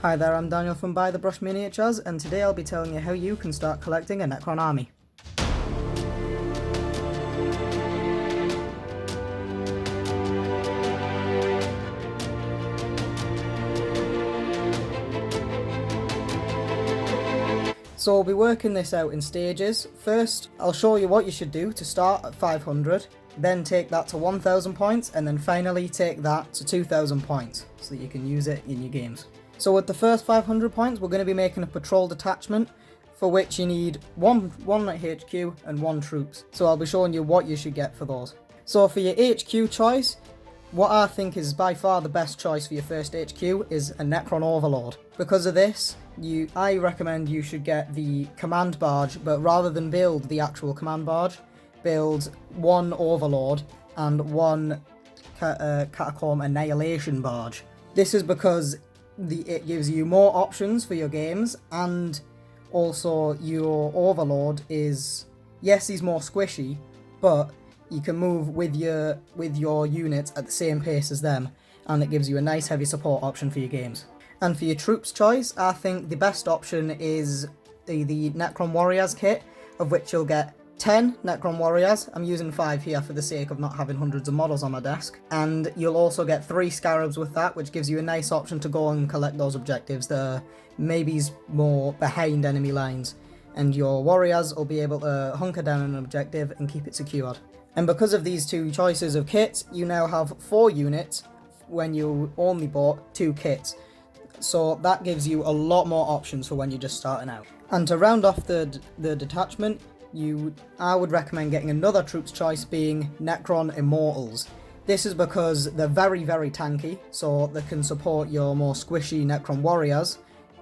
Hi there, I'm Daniel from Buy the Brush Miniatures, and today I'll be telling you how you can start collecting a Necron army. So we'll be working this out in stages. First, I'll show you what you should do to start at 500, then take that to 1000 points, and then finally take that to 2000 points, so that you can use it in your games. So with the first 500 points, we're going to be making a patrol detachment, for which you need one HQ and 1 troops. So I'll be showing you what you should get for those. So for your HQ choice, what I think is by far the best choice for your first HQ is a Necron Overlord. Because of this, I recommend you should get the command barge, but rather than build the actual command barge, build 1 Overlord and 1 Catacomb Annihilation barge. This is because it gives you more options for your games, and also your Overlord is, yes, he's more squishy, but you can move with your units at the same pace as them, and it gives you a nice heavy support option for your games. And for your troops choice, I think the best option is the Necron Warriors kit, of which you'll get 10 Necron Warriors. I'm using 5 here for the sake of not having hundreds of models on my desk. And you'll also get 3 Scarabs with that, which gives you a nice option to go and collect those objectives that are maybe more behind enemy lines. And your Warriors will be able to hunker down an objective and keep it secured. And because of these 2 choices of kits, you now have 4 units when you only bought 2 kits. So that gives you a lot more options for when you're just starting out. And to round off the detachment, I would recommend getting another troops choice, being Necron Immortals. This is because they're very, very tanky, so they can support your more squishy Necron Warriors,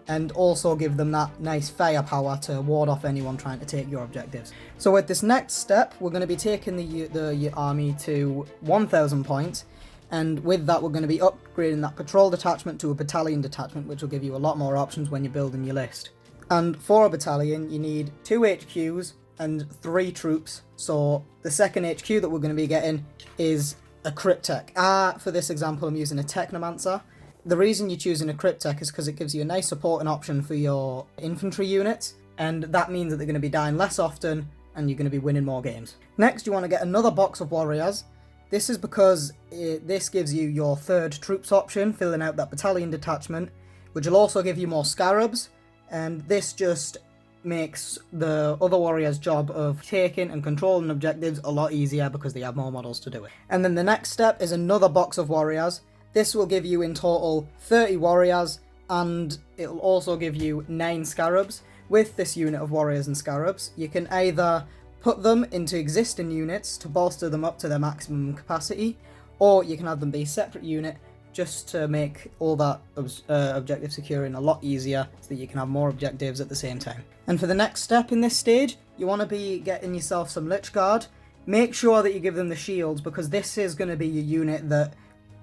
and also give them that nice firepower to ward off anyone trying to take your objectives. So with this next step, we're going to be taking the army to 1000 points, and with that we're going to be upgrading that patrol detachment to a battalion detachment, which will give you a lot more options when you're building your list. And for a battalion, you need 2 HQs and 3 troops. So the second HQ that we're going to be getting is a Cryptek. For this example, I'm using a Technomancer. The reason you're choosing a Cryptek is because it gives you a nice supporting option for your infantry units, and that means that they're going to be dying less often and you're going to be winning more games. Next, you want to get another box of Warriors. This is because this gives you your 3rd troops option, filling out that battalion detachment, which will also give you more Scarabs, and this just makes the other warriors' job of taking and controlling objectives a lot easier because they have more models to do it. And then the next step is another box of warriors. This will give you in total 30 warriors, and it'll also give you 9 scarabs. With this unit of warriors and scarabs, you can either put them into existing units to bolster them up to their maximum capacity, or you can have them be a separate unit just to make all that objective securing a lot easier, so that you can have more objectives at the same time. And for the next step in this stage, you want to be getting yourself some Lich Guard. Make sure that you give them the shields, because this is going to be your unit that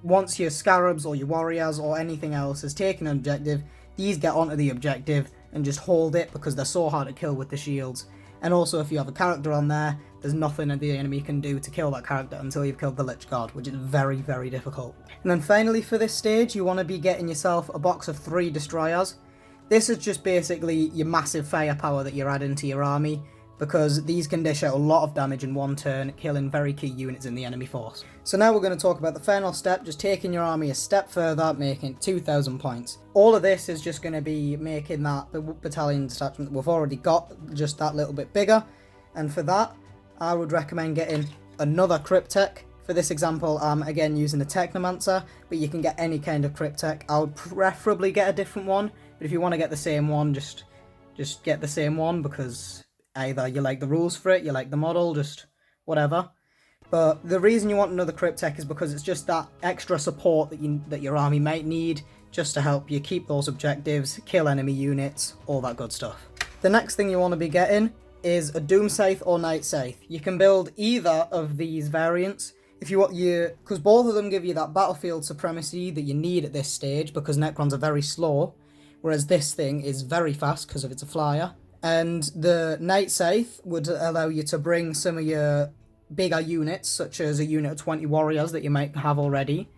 once your Scarabs or your Warriors or anything else has taken an objective, these get onto the objective and just hold it because they're so hard to kill with the shields. And also, if you have a character on there, there's nothing that the enemy can do to kill that character until you've killed the Lich Guard, which is very, very difficult. And then finally for this stage, you want to be getting yourself a box of 3 Destroyers. This is just basically your massive firepower that you're adding to your army, because these can dish out a lot of damage in one turn, killing very key units in the enemy force. So now we're going to talk about the final step, just taking your army a step further, making 2000 points. All of this is just going to be making that battalion detachment that we've already got just that little bit bigger, and for that I would recommend getting another Cryptek. For this example, I'm again using a Technomancer, but you can get any kind of Cryptek. I would preferably get a different one, but if you want to get the same one, just get the same one, because either you like the rules for it, you like the model, just whatever. But the reason you want another Cryptek is because it's just that extra support that your army might need, just to help you keep those objectives, kill enemy units, all that good stuff. The next thing you want to be getting is a Doom Scythe or Night Scythe. You can build either of these variants if you want, because both of them give you that battlefield supremacy that you need at this stage, because Necrons are very slow, whereas this thing is very fast because of it's a flyer. And the Night Scythe would allow you to bring some of your bigger units, such as a unit of 20 warriors that you might have already,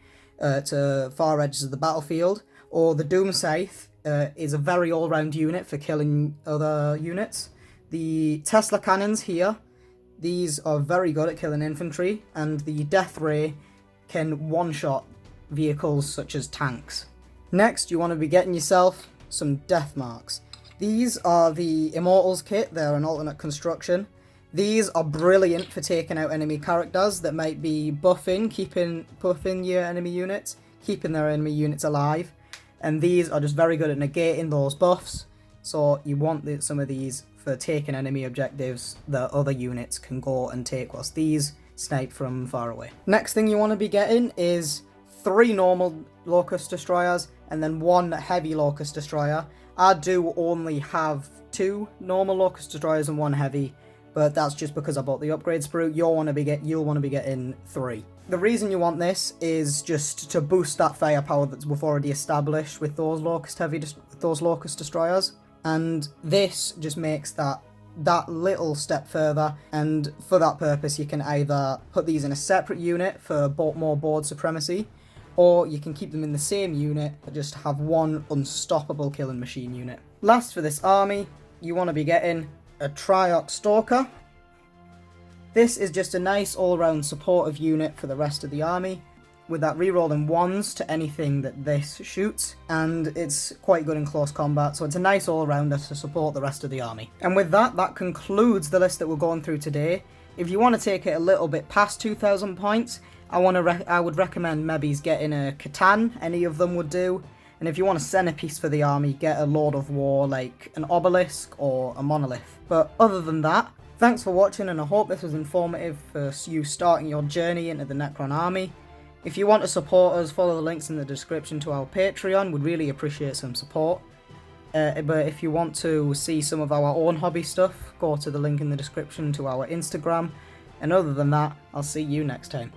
to far edges of the battlefield. Or the Doom Scythe is a very all-round unit for killing other units. The Tesla cannons here, these are very good at killing infantry, and the Death Ray can one-shot vehicles such as tanks. Next, you want to be getting yourself some Death Marks. These are the Immortals kit, they're an alternate construction. These are brilliant for taking out enemy characters that might be buffing your enemy units, keeping their enemy units alive. And these are just very good at negating those buffs. So you want some of these for taking enemy objectives that other units can go and take, whilst these snipe from far away. Next thing you want to be getting is 3 normal Locust Destroyers and then 1 heavy Locust Destroyer. I do only have 2 normal Locust Destroyers and 1 heavy, but that's just because I bought the upgrade sprue. You'll want to be getting 3. The reason you want this is just to boost that firepower that we've already established with those Locust Destroyers, and this just makes that little step further. And for that purpose, you can either put these in a separate unit for more board supremacy, or you can keep them in the same unit but just have 1 unstoppable killing machine unit. Last for this army, you want to be getting a Triox Stalker. This is just a nice all-round supportive unit for the rest of the army, with that rerolling 1s to anything that this shoots, and it's quite good in close combat, so it's a nice all-rounder to support the rest of the army. And with that, that concludes the list that we're going through today. If you want to take it a little bit past 2,000 points, I would recommend maybe getting a Catan, any of them would do. And if you want a centerpiece for the army, get a Lord of War like an Obelisk or a Monolith. But other than that, thanks for watching, and I hope this was informative for you starting your journey into the Necron army. If you want to support us, follow the links in the description to our Patreon, we'd really appreciate some support. But if you want to see some of our own hobby stuff, go to the link in the description to our Instagram. And other than that, I'll see you next time.